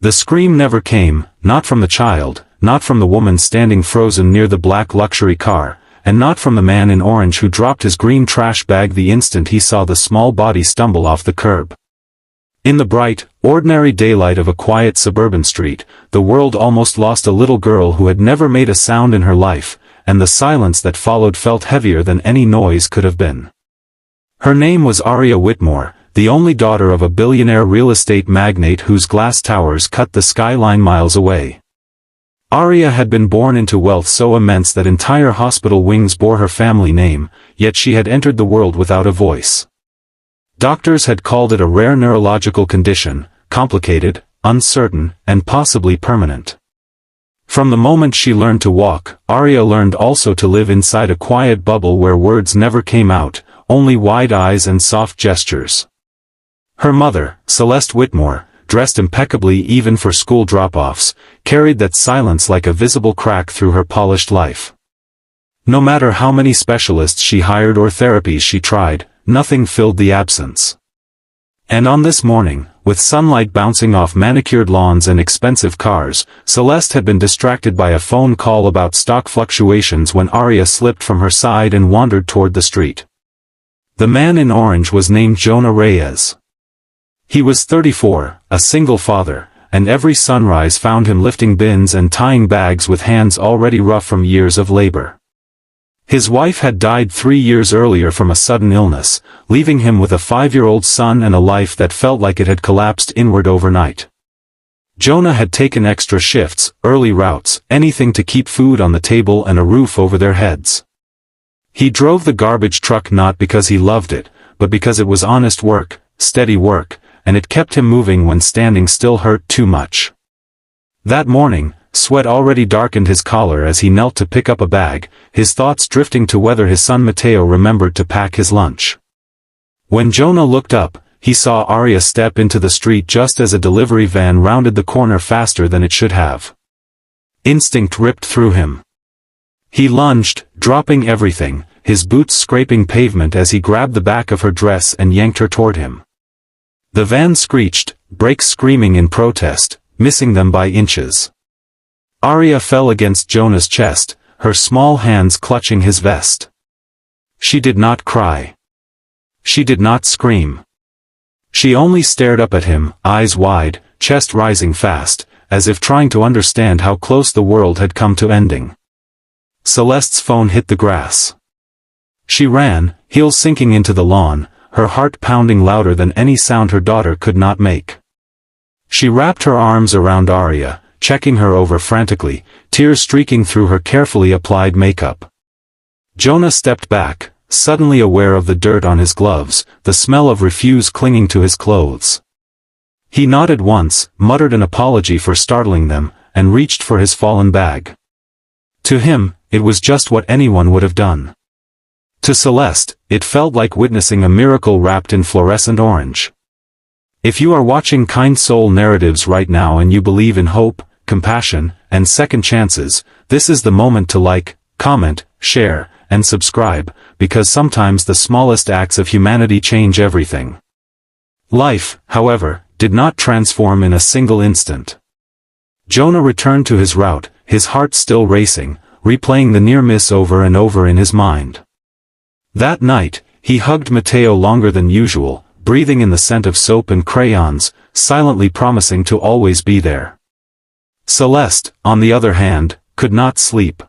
The scream never came, not from the child, not from the woman standing frozen near the black luxury car, and not from the man in orange who dropped his green trash bag the instant he saw the small body stumble off the curb. In the bright, ordinary daylight of a quiet suburban street, the world almost lost a little girl who had never made a sound in her life, and the silence that followed felt heavier than any noise could have been. Her name was Aria Whitmore, the only daughter of a billionaire real estate magnate whose glass towers cut the skyline miles away. Aria had been born into wealth so immense that entire hospital wings bore her family name, yet she had entered the world without a voice. Doctors had called it a rare neurological condition, complicated, uncertain, and possibly permanent. From the moment she learned to walk, Aria learned also to live inside a quiet bubble where words never came out, only wide eyes and soft gestures. Her mother, Celeste Whitmore, dressed impeccably even for school drop-offs, carried that silence like a visible crack through her polished life. No matter how many specialists she hired or therapies she tried, nothing filled the absence. And on this morning, with sunlight bouncing off manicured lawns and expensive cars, Celeste had been distracted by a phone call about stock fluctuations when Aria slipped from her side and wandered toward the street. The man in orange was named Jonah Reyes. He was 34, a single father, and every sunrise found him lifting bins and tying bags with hands already rough from years of labor. His wife had died 3 years earlier from a sudden illness, leaving him with a 5-year-old son and a life that felt like it had collapsed inward overnight. Jonah had taken extra shifts, early routes, anything to keep food on the table and a roof over their heads. He drove the garbage truck not because he loved it, but because it was honest work, steady work, and it kept him moving when standing still hurt too much. That morning, sweat already darkened his collar as he knelt to pick up a bag, his thoughts drifting to whether his son Matteo remembered to pack his lunch. When Jonah looked up, he saw Aria step into the street just as a delivery van rounded the corner faster than it should have. Instinct ripped through him. He lunged, dropping everything, his boots scraping pavement as he grabbed the back of her dress and yanked her toward him. The van screeched, brakes screaming in protest, missing them by inches. Aria fell against Jonah's chest, her small hands clutching his vest. She did not cry. She did not scream. She only stared up at him, eyes wide, chest rising fast, as if trying to understand how close the world had come to ending. Celeste's phone hit the grass. She ran, heels sinking into the lawn, her heart pounding louder than any sound her daughter could not make. She wrapped her arms around Aria, checking her over frantically, tears streaking through her carefully applied makeup. Jonah stepped back, suddenly aware of the dirt on his gloves, the smell of refuse clinging to his clothes. He nodded once, muttered an apology for startling them, and reached for his fallen bag. To him, it was just what anyone would have done. To Celeste, it felt like witnessing a miracle wrapped in fluorescent orange. If you are watching Kind Soul Narratives right now and you believe in hope, compassion, and second chances, this is the moment to like, comment, share, and subscribe, because sometimes the smallest acts of humanity change everything. Life, however, did not transform in a single instant. Jonah returned to his route, his heart still racing, replaying the near miss over and over in his mind. That night, he hugged Matteo longer than usual, breathing in the scent of soap and crayons, silently promising to always be there. Celeste, on the other hand, could not sleep.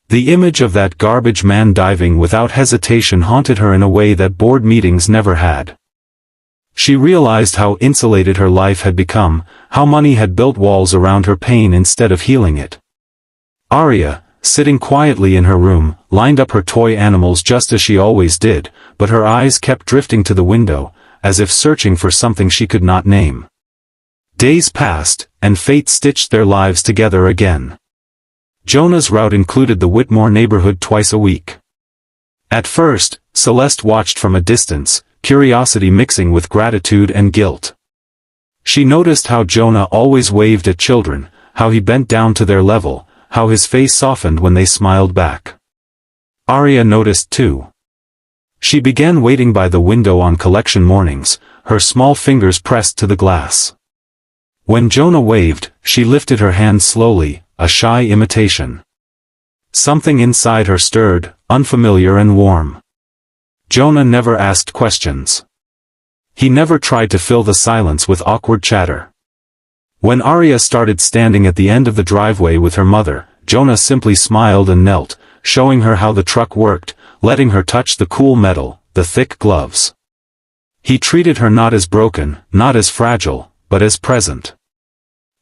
The image of that garbage man diving without hesitation haunted her in a way that board meetings never had. She realized how insulated her life had become, how money had built walls around her pain instead of healing it. Aria, sitting quietly in her room, lined up her toy animals just as she always did, but her eyes kept drifting to the window, as if searching for something she could not name. Days passed, and fate stitched their lives together again. Jonah's route included the Whitmore neighborhood twice a week. At first, Celeste watched from a distance, curiosity mixing with gratitude and guilt. She noticed how Jonah always waved at children, how he bent down to their level, how his face softened when they smiled back. Aria noticed too. She began waiting by the window on collection mornings, her small fingers pressed to the glass. When Jonah waved, she lifted her hand slowly, a shy imitation. Something inside her stirred, unfamiliar and warm. Jonah never asked questions. He never tried to fill the silence with awkward chatter. When Arya started standing at the end of the driveway with her mother, Jonah simply smiled and knelt, showing her how the truck worked, letting her touch the cool metal, the thick gloves. He treated her not as broken, not as fragile, but as present.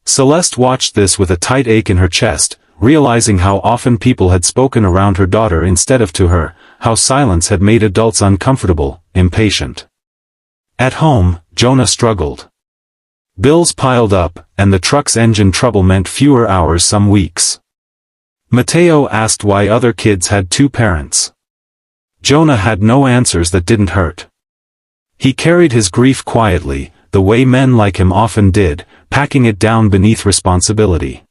Celeste watched this with a tight ache in her chest, realizing how often people had spoken around her daughter instead of to her, how silence had made adults uncomfortable, impatient. At home, Jonah struggled. Bills piled up, and the truck's engine trouble meant fewer hours some weeks. Mateo asked why other kids had two parents. Jonah had no answers that didn't hurt. He carried his grief quietly, the way men like him often did, packing it down beneath responsibility.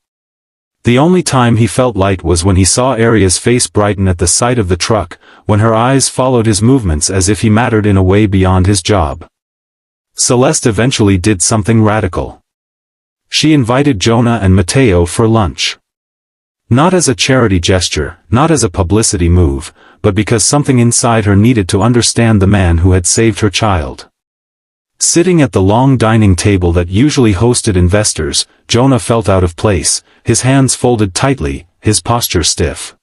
The only time he felt light was when he saw Arya's face brighten at the sight of the truck, when her eyes followed his movements as if he mattered in a way beyond his job. Celeste eventually did something radical. She invited Jonah and Mateo for lunch. Not as a charity gesture, not as a publicity move, but because something inside her needed to understand the man who had saved her child. Sitting at the long dining table that usually hosted investors, Jonah felt out of place, his hands folded tightly, his posture stiff.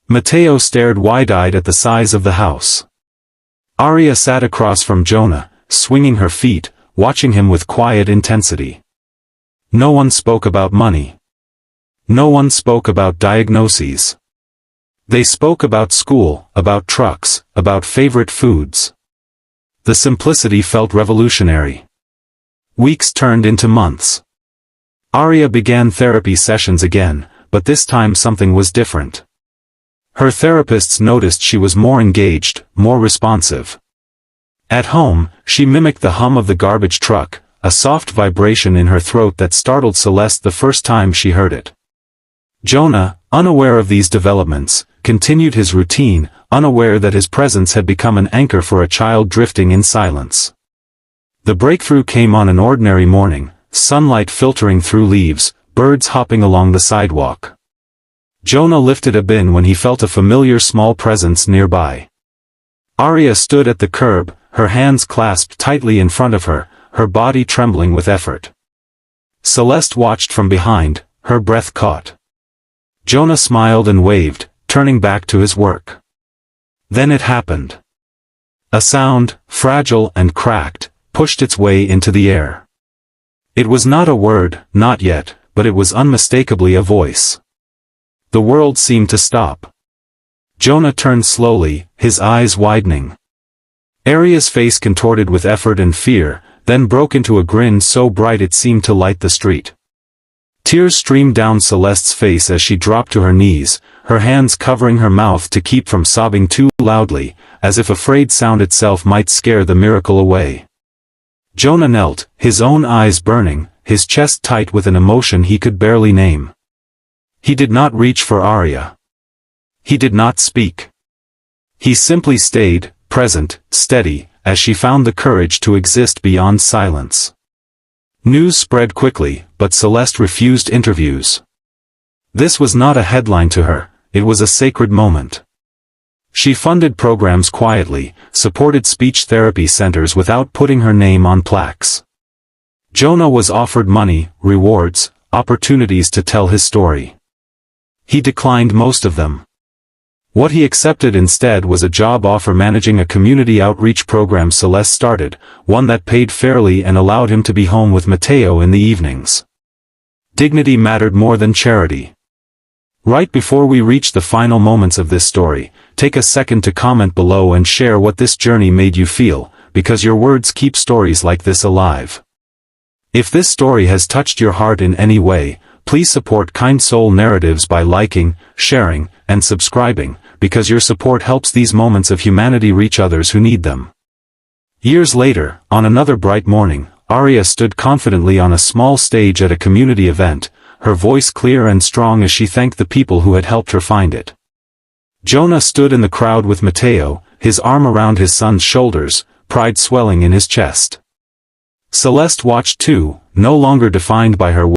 Mateo stared wide-eyed at the size of the house. Arya sat across from Jonah, swinging her feet, watching him with quiet intensity. No one spoke about money. No one spoke about diagnoses. They spoke about school, about trucks, about favorite foods. The simplicity felt revolutionary. Weeks turned into months. Arya began therapy sessions again, but this time something was different. Her therapists noticed she was more engaged, more responsive. At home, she mimicked the hum of the garbage truck, a soft vibration in her throat that startled Celeste the first time she heard it. Jonah, unaware of these developments, continued his routine, unaware that his presence had become an anchor for a child drifting in silence. The breakthrough came on an ordinary morning, sunlight filtering through leaves, birds hopping along the sidewalk. Jonah lifted a bin when he felt a familiar small presence nearby. Arya stood at the curb, her hands clasped tightly in front of her, her body trembling with effort. Celeste watched from behind, her breath caught. Jonah smiled and waved, turning back to his work. Then it happened. A sound, fragile and cracked, pushed its way into the air. It was not a word, not yet, but it was unmistakably a voice. The world seemed to stop. Jonah turned slowly, his eyes widening. Arya's face contorted with effort and fear, then broke into a grin so bright it seemed to light the street. Tears streamed down Celeste's face as she dropped to her knees, her hands covering her mouth to keep from sobbing too loudly, as if afraid sound itself might scare the miracle away. Jonah knelt, his own eyes burning, his chest tight with an emotion he could barely name. He did not reach for Arya. He did not speak. He simply stayed, present, steady, as she found the courage to exist beyond silence. News spread quickly, but Celeste refused interviews. This was not a headline to her, it was a sacred moment. She funded programs quietly, supported speech therapy centers without putting her name on plaques. Jonah was offered money, rewards, opportunities to tell his story. He declined most of them. What he accepted instead was a job offer managing a community outreach program Celeste started, one that paid fairly and allowed him to be home with Mateo in the evenings. Dignity mattered more than charity. Right before we reach the final moments of this story, take a second to comment below and share what this journey made you feel, because your words keep stories like this alive. If this story has touched your heart in any way, please support Kind Soul Narratives by liking, sharing, and subscribing, because your support helps these moments of humanity reach others who need them. Years later, on another bright morning, Arya stood confidently on a small stage at a community event, her voice clear and strong as she thanked the people who had helped her find it. Jonah stood in the crowd with Mateo, his arm around his son's shoulders, pride swelling in his chest. Celeste watched too, no longer defined by her